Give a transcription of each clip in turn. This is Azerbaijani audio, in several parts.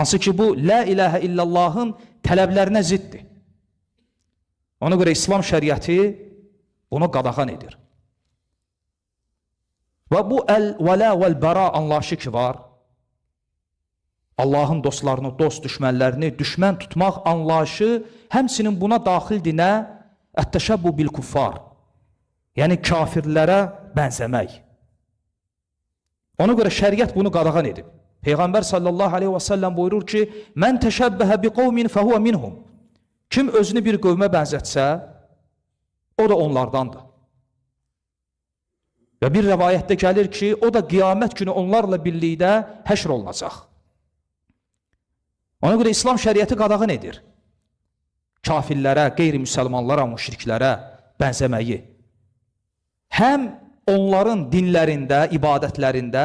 Hansı ki bu la ilahe illallahın tələblərinə ziddir. Ona görə İslam şəriəti bunu qadağan edir. Və bu əl-vələ vəl-bəra anlayışı ki var, Allahın dostlarını, dost düşmənlərini düşmən tutmaq anlayışı həmçinin buna daxildir nə? Ət-təşəbbu bil-kuffar. Yəni kafirlərə bənzəmək. Ona görə şəriət bunu qadağan edib. Peyğəmbər sallallahu aleyhi və səlləm buyurur ki, mən təşəbbəhə bi qovmin fəhuvə minhum. Kim özünü bir qövmə bənzətsə, o da onlardandır. Və bir rəvayətdə gəlir ki, o da qiyamət günü onlarla birlikdə həşr olunacaq. Ona görə İslam şəriəti qadağan edir. Kafirlərə, qeyri-müsəlmanlara, müşriklərə bənzəməyi. Həm onların dinlərində, ibadətlərində,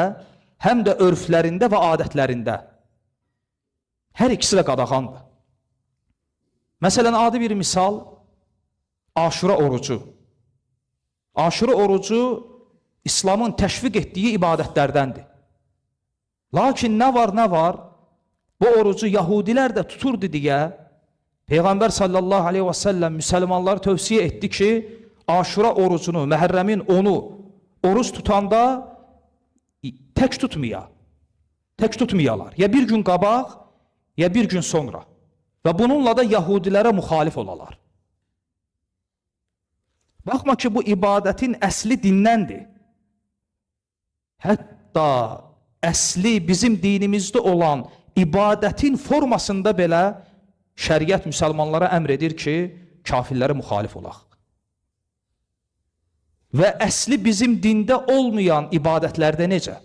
həm də örflərində və adətlərində. Hər ikisi də qadağandır. Məsələn, adi bir misal, Aşura orucu. Aşura orucu İslamın təşviq etdiyi ibadətlərdəndir. Lakin nə var, bu orucu Yahudilər də tuturdu deyə, Peyğəmbər sallallahu aleyhi və səlləm müsəlmanları tövsiyə etdi ki, Aşura orucunu, Məhərrəmin onu oruç tutanda tək tutmayalar. Ya bir gün qabaq, ya bir gün sonra. Və bununla da Yahudilərə müxalif olalar. Baxma ki, bu ibadətin əsli dindəndir. Hətta əsli bizim dinimizdə olan ibadətin formasında belə şəriət müsəlmanlara əmr edir ki, kafirlərə müxalif olaq. Və əsli bizim dində olmayan ibadətlərdə necə?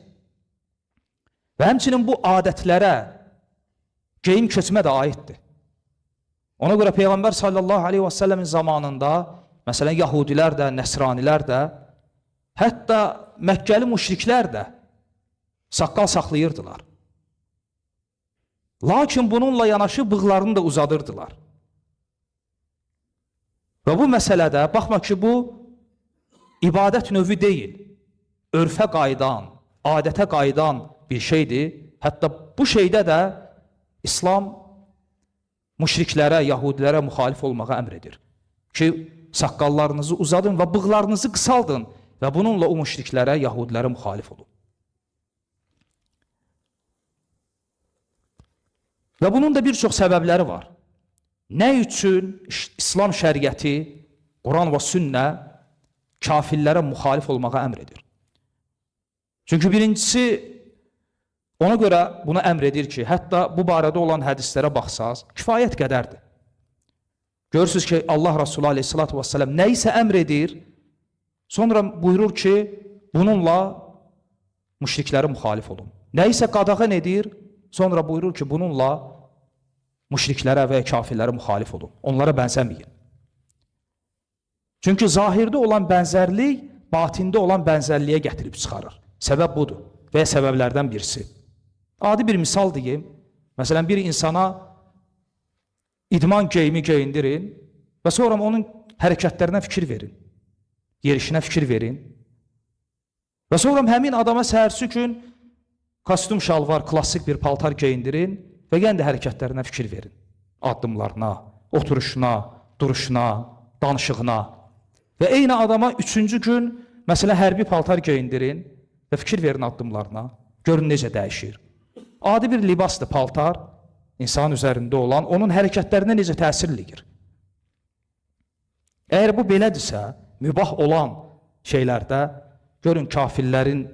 Və həmçinin bu adətlərə geyim keçmə də aiddir. Ona görə Peyğəmbər sallallahu aleyhi və səlləmin zamanında, məsələn, Yahudilər də, Nəsranilər də, hətta Məkkəli müşriklər də saqqal saxlayırdılar. Lakin bununla yanaşı bığlarını da uzadırdılar. Və bu məsələdə, baxma ki, bu ibadət növü deyil, örfə qaydan, adətə qaydan bir şeydir. Hətta bu şeydə də İslam müşriklərə, Yahudilərə müxalif olmağa əmr edir. Ki, saqqallarınızı uzadın və bığlarınızı qısaldın və bununla o müşriklərə, Yahudilərə müxalif olun. Və bunun da bir çox səbəbləri var. Nə üçün İslam şəriəti, Quran və sünnə kafirlərə müxalif olmağa əmr edir? Çünki birincisi, ona görə buna əmr edir ki, hətta bu barədə olan hədislərə baxsaz, kifayət qədərdir. Görürsünüz ki, Allah Resulü aleyhissalatü vesselam nə isə əmr edir, sonra buyurur ki, bununla müşriklərə müxalif olun. Nə isə qadağan edir, sonra buyurur ki, bununla müşriklərə və kafirlərə müxalif olun. Onlara bənzəməyin. Çünki zahirdə olan bənzərlik, batində olan bənzərliyə gətirib çıxarır. Səbəb budur və səbəblərdən birisi. Adi bir misal deyim. Məsələn, bir insana idman geyimi geyindirin və sonra onun hərəkətlərinə fikir verin. Yerişinə fikir verin. Və sonra həmin adama səhərsi gün kostyum şalvar, klassik bir paltar geyindirin və yenə də hərəkətlərinə fikir verin. Addımlarına, oturuşuna, duruşuna, danışığına. Və eyni adama üçüncü gün, məsələn, hərbi paltar geyindirin və fikir verin addımlarına. Görün necə dəyişir. Adi bir libasdır paltar, insan üzərində olan, onun hərəkətlərinə necə təsir edir. Əgər bu belədirsə, mübah olan şeylərdə, görün kafirlərin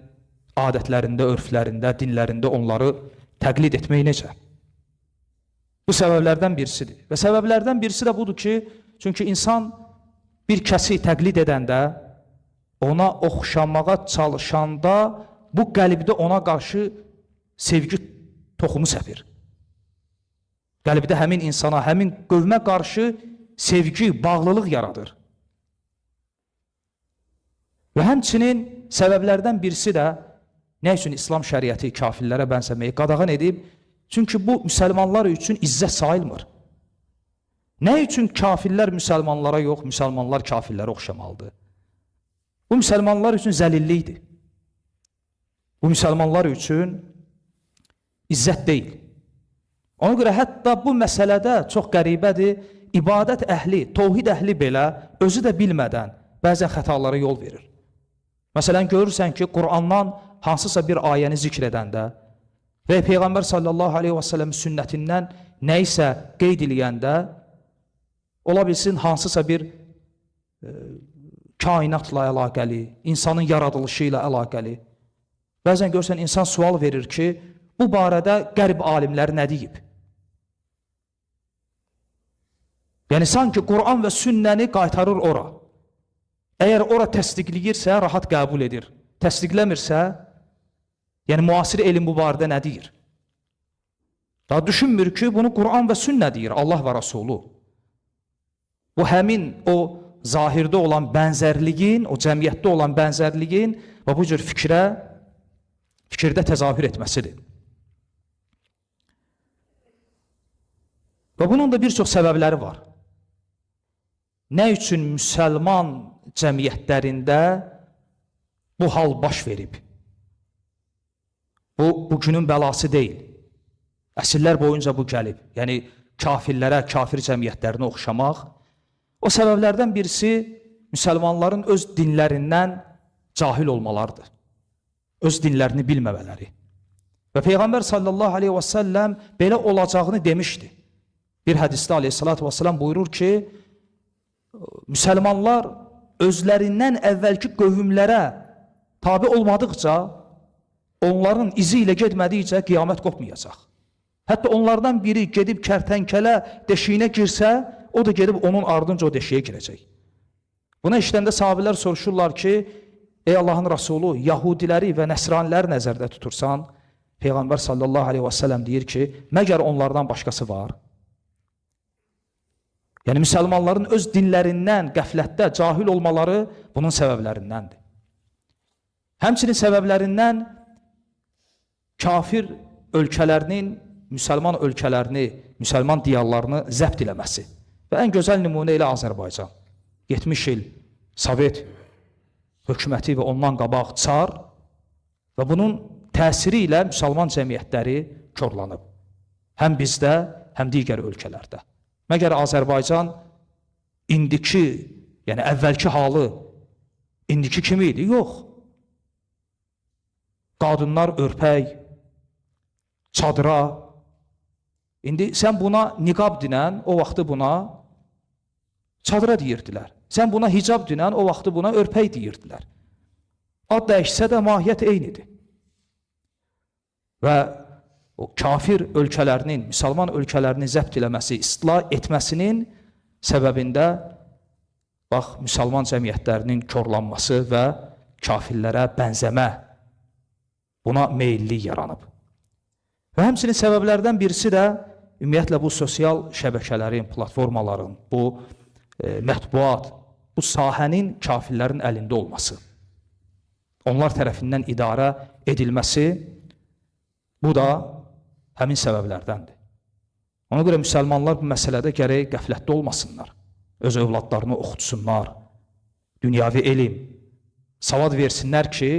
adətlərində, örflərində, dinlərində onları təqlid etmək necə? Bu səbəblərdən birisidir. Və səbəblərdən birisi də budur ki, çünki insan bir kəsi təqlid edəndə, ona oxşamağa çalışanda, bu qəlbdə ona qarşı sevgi toxumu səpir. Qəlbdə həmin insana, həmin qövmə qarşı sevgi, bağlılıq yaradır. Və həmçinin səbəblərdən birisi də nə üçün İslam şəriəti kafirlərə bənzəməyi qadağan edib? Çünki bu müsəlmanlar üçün izzət sayılmır. Nə üçün kafirlər müsəlmanlara yox, müsəlmanlar kafirlərə oxşamalıdır? Bu müsəlmanlar üçün zəlillikdir. Bu müsəlmanlar üçün izzət deyil. Ona görə hətta bu məsələdə çox qəribədir, ibadət əhli, tövhid əhli belə özü də bilmədən bəzən xətalara yol verir. Məsələn, görürsən ki, Qurandan hansısa bir ayəni zikr edəndə və Peyğəmbər sallallahu aleyhi və səlləm sünnətindən nə isə qeyd eləyəndə, ola bilsin hansısa bir kainatla əlaqəli, insanın yaradılışı ilə əlaqəli. Bəzən görürsən, insan sual verir ki, bu barədə qərb alimləri nə deyib? Yəni, sanki Quran və sünnəni qaytarır ora. Əgər ora təsdiqləyirsə, rahat qəbul edir. Təsdiqləmirsə, yəni müasir elm bu barədə nə deyir? Daha düşünmür ki, bunu Quran və sünnə deyir, Allah və Rasulü. Bu həmin o zahirdə olan bənzərliyin, o cəmiyyətdə olan bənzərliyin və bu cür fikirdə təzahür etməsidir. Və bunun da bir çox səbəbləri var. Nə üçün müsəlman cəmiyyətlərində bu hal baş verib? Bu, bugünün bəlası deyil. Əsrlər boyunca bu gəlib. Yəni, kafirlərə, kafir cəmiyyətlərinə oxşamaq. O səbəblərdən birisi müsəlmanların öz dinlərindən cahil olmalardır. Öz dinlərini bilməmələri. Və Peyğəmbər sallallahu aleyhi və səlləm belə olacağını demişdi. Bir hədisdə aleyhissalatü və səlləm buyurur ki, müsəlmanlar özlərindən əvvəlki qövmlərə tabi olmadıqca, onların izi ilə getmədikcə qiyamət qopmayacaq. Hətta onlardan biri gedib kərtənkələ deşiyinə girsə, o da gedib onun ardınca o deşiyə girəcək. Buna işləndə sahabilər soruşurlar ki, ey Allahın Rasulü, Yahudiləri və Nəsraniləri nəzərdə tutursan, Peyğəmbər sallallahu aleyhi və səlləm deyir ki, məgər onlardan başqası var? Yəni, müsəlmanların öz dinlərindən, qəflətdə, cahil olmaları bunun səbəblərindəndir. Həmçinin səbəblərindən kafir ölkələrinin, müsəlman ölkələrini, müsəlman diyarlarını zəbt eləməsi. Və ən gözəl nümunə ilə Azərbaycan. 70 il Sovet hökuməti və ondan qabaq çar və bunun təsiri ilə müsəlman cəmiyyətləri korlanıb. Həm bizdə, həm digər ölkələrdə. Məgər Azərbaycan indiki, yəni əvvəlki halı indiki kimi idi? Yox. Qadınlar örpək, çadıra. İndi sən buna niqab dinən, o vaxtı buna çadıra deyirdilər. Sən buna hicab dinən, o vaxtı buna örpək deyirdilər. Ad dəyişsə də mahiyyət eynidir. Və o kafir ölkələrinin, müsəlman ölkələrini zəbt eləməsi, istila etməsinin səbəbində bax, müsəlman cəmiyyətlərinin korlanması və kafirlərə bənzəmə, buna meyillik yaranıb. Və həmçinin səbəblərdən birisi də ümumiyyətlə bu sosial şəbəkələrin, platformaların, bu mətbuat, bu sahənin kafirlərin əlində olması, onlar tərəfindən idarə edilməsi, bu da həmin səbəblərdəndir. Ona görə müsəlmanlar bu məsələdə gərək qəflətdə olmasınlar. Öz övladlarını oxutsunlar, dünyavi elm, savad versinlər ki,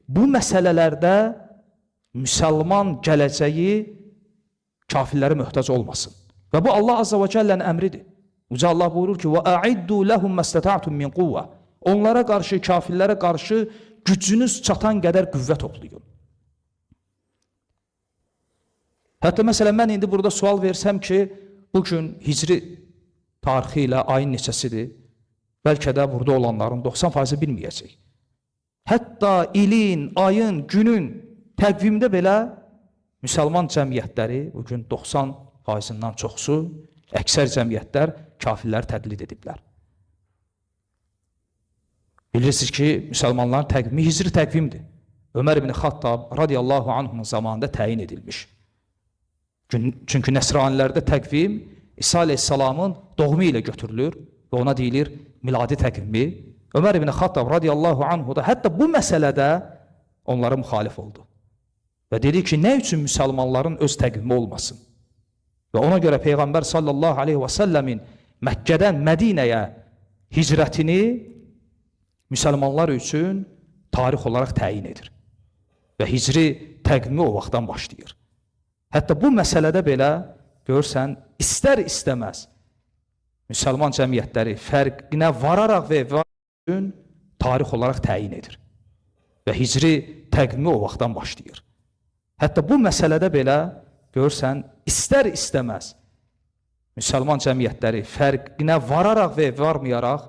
bu məsələlərdə müsəlman gələcəyi kafirlərə möhtac olmasın. Və bu Allah Azza və Cəllənin əmridir. Uca Allah buyurur ki, وَأَعِدُّوا لَهُمْ مَسْتَتَعْتُمْ مِنْ قُوَّةِ Onlara qarşı, kafirlərə qarşı gücünüz çatan qədər qüvvə toplayın. Hətta məsələn, mən indi burada sual versəm ki, bugün hicri tarixi ilə ayın neçəsidir, bəlkə də burada olanların 90% bilməyəcək. Hətta ilin, ayın, günün təqvimdə belə müsəlman cəmiyyətləri, bugün 90%-dən çoxsu, əksər cəmiyyətlər kafirləri təqlid ediblər. Bilirsiniz ki, müsəlmanların təqvimi hicri təqvimdir. Ömər ibn Xattab radiyallahu anhunun zamanında təyin edilmiş. Çünki nəsranilərdə təqvim İsa aleyhissalamın doğumu ilə götürülür və ona deyilir miladi təqvimi. Ömər ibn Xattab radiyallahu anhu da hətta bu məsələdə onlara müxalif oldu. Və dedi ki, nə üçün müsəlmanların öz təqvimi olmasın? Və ona görə Peyğəmbər sallallahu aleyhi və səlləmin Məkkədən Mədinəyə hicrətini müsəlmanlar üçün tarix olaraq təyin edir. Və hicri təqvimi o vaxtdan başlayır. Hətta bu məsələdə belə görürsən, istər-istəməz müsəlman cəmiyyətləri fərqinə vararaq və üçün tarix olaraq təyin edir. Və hicri təqvimi o vaxtdan başlayır. Hətta bu məsələdə belə görürsən, istər-istəməz müsəlman cəmiyyətləri fərqinə vararaq və varmayaraq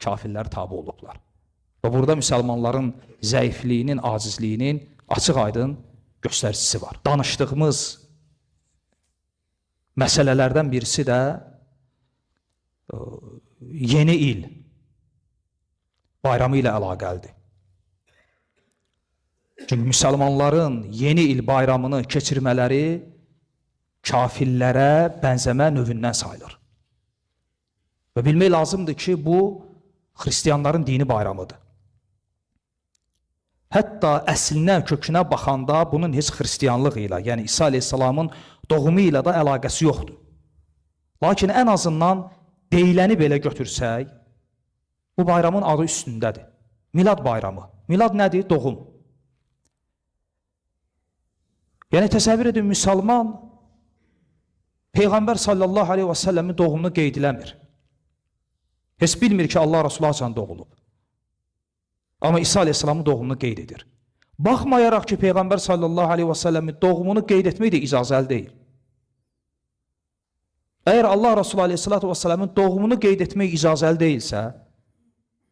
kafirlər tabi olublar. Və burada müsəlmanların zəifliyinin, acizliyinin açıq-aydın göstəricisi var. Danışdığımız məsələlərdən birisi də yeni il bayramı ilə əlaqəlidir. Çünki müsəlmanların yeni il bayramını keçirmələri kafirlərə bənzəmə növündən sayılır. Və bilmək lazımdır ki, bu xristiyanların dini bayramıdır. Hətta əslinə, kökünə baxanda bunun heç xristiyanlıq ilə, yəni İsa aleyhissalamın doğumu ilə də əlaqəsi yoxdur. Lakin ən azından deyiləni belə götürsək, bu bayramın adı üstündədir. Milad bayramı. Milad nədir? Doğum. Yəni təsəvvür edin, müsəlman Peyğəmbər sallallahu aleyhi və səlləmin doğumunu qeyd eləmir. Heç bilmir ki, Allah Rasulü haçan doğulub. Amma İsa aleyhissalamın doğumunu qeyd edir. Baxmayaraq ki, Peyğəmbər sallallahu aleyhi və səlləmin doğumunu qeyd etmək də icazəli deyil. Əgər Allah Rasulü aleyhissalatu və səlləmin doğumunu qeyd etmək icazəli deyilsə,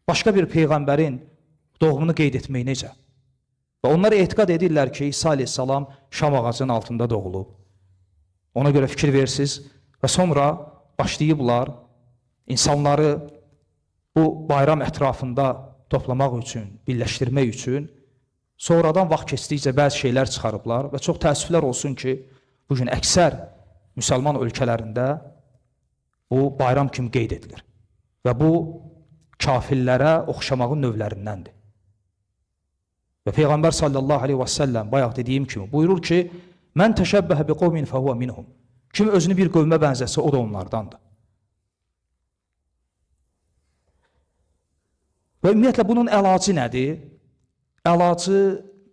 başqa bir Peyğəmbərin doğumunu qeyd etmək necə? Və onlar etiqad edirlər ki, İsa aleyhissalam şam ağacının altında doğulub. Ona görə fikir versiniz və sonra başlayıblar insanları bu bayram ətrafında toplamaq üçün, birləşdirmək üçün sonradan vaxt keçdikcə bəzi şeylər çıxarıblar və çox təəssüflər olsun ki, bugün əksər müsəlman ölkələrində bu bayram kimi qeyd edilir. Və bu kafirlərə oxşamağın növlərindəndir. Və Peyğəmbər sallallahu aleyhi və səlləm bayaq dediyim kimi buyurur ki, mən təşəbbəhə bi qovmin fəhuvə minhum. Kim özünü bir qövmə bənzəsə, o da onlardandır. Və ümumiyyətlə bunun əlacı nədir? Əlacı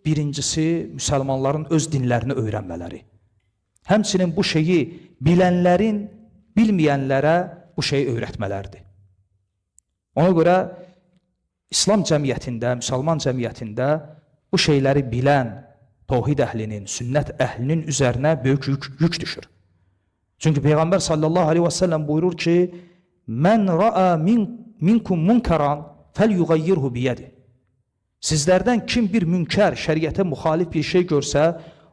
birincisi müsəlmanların öz dinlərini öyrənmələri. Həmçinin bu şeyi bilənlərin bilməyənlərə bu şeyi öyrətmələrdir. Ona görə İslam cəmiyyətində, müsəlman cəmiyyətində bu şeyləri bilən tövhid əhlinin, sünnət əhlinin üzərinə böyük yük düşür. Çünki Peyğəmbər sallallahu aleyhi və səlləm buyurur ki, mən ra'a minkum munkaran fəlyuğayyirhu biyədi. Sizlərdən kim bir münkər, şəriətə müxalif bir şey görsə,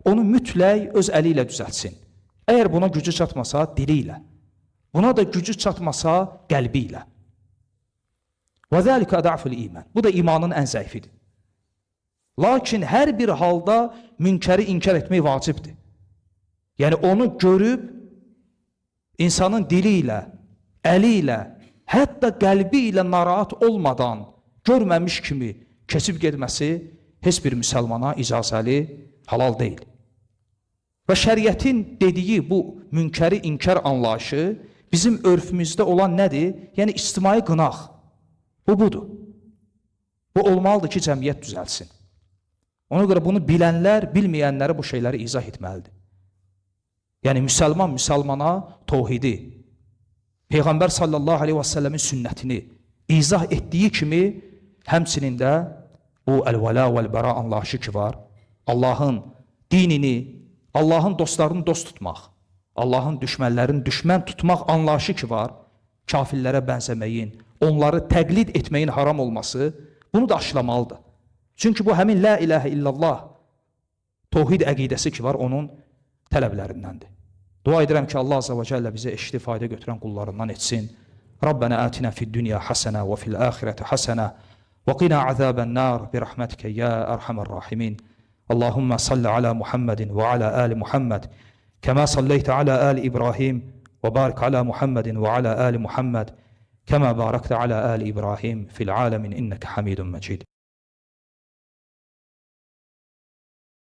onu mütləq öz əli ilə düzəltsin. Əgər buna gücü çatmasa, dili ilə. Buna da gücü çatmasa, qəlbi ilə. Və zəlikə ədəfül iman. Bu da imanın ən zəifidir. Lakin hər bir halda münkəri inkar etmək vacibdir. Yəni onu görüb, insanın dili ilə, əli ilə, hətta qəlbi ilə narahat olmadan, görməmiş kimi keçib getməsi heç bir müsəlmana icazəli, halal deyil. Və şəriətin dediyi bu münkəri inkar anlayışı bizim örfümüzdə olan nədir? Yəni ictimai qınaq. Bu budur. Bu olmalıdır ki, cəmiyyət düzəlsin. Ona görə bunu bilənlər, bilməyənləri bu şeyləri izah etməlidir. Yəni müsəlman müsəlmana tövhidi, Peyğəmbər sallallahu aleyhi və səlləmin sünnətini izah etdiyi kimi, həmçinin də bu əl-vəla vəl-bəra anlayışı ki var, Allahın dinini, Allahın dostlarını dost tutmaq, Allahın düşmənlərini düşmən tutmaq anlayışı ki var, kafirlərə bənzəməyin, onları təqlid etməyin haram olması, bunu da aşılamalıdır. Çünki bu həmin la ilahə illallah tövhid əqidəsi ki var, onun tələblərindəndir. Dua edirəm ki, Allah azza və cəllə bizə eşitli fayda götürən qullarından etsin. Rabbənə atina fid dünya həsənə və fil əxirəti həsənə və qina əzəbən nar bi rəhmətikə ya ərhəmər rahimin. Allahümmə salli alə Muhammedin və alə əli Muhammed kəmə salleytə alə əli İbrahim və barik alə Muhammedin və alə əli Muhammed kəmə barakdə alə əli İbrahim fil aləmin innəkə hamidun məcid.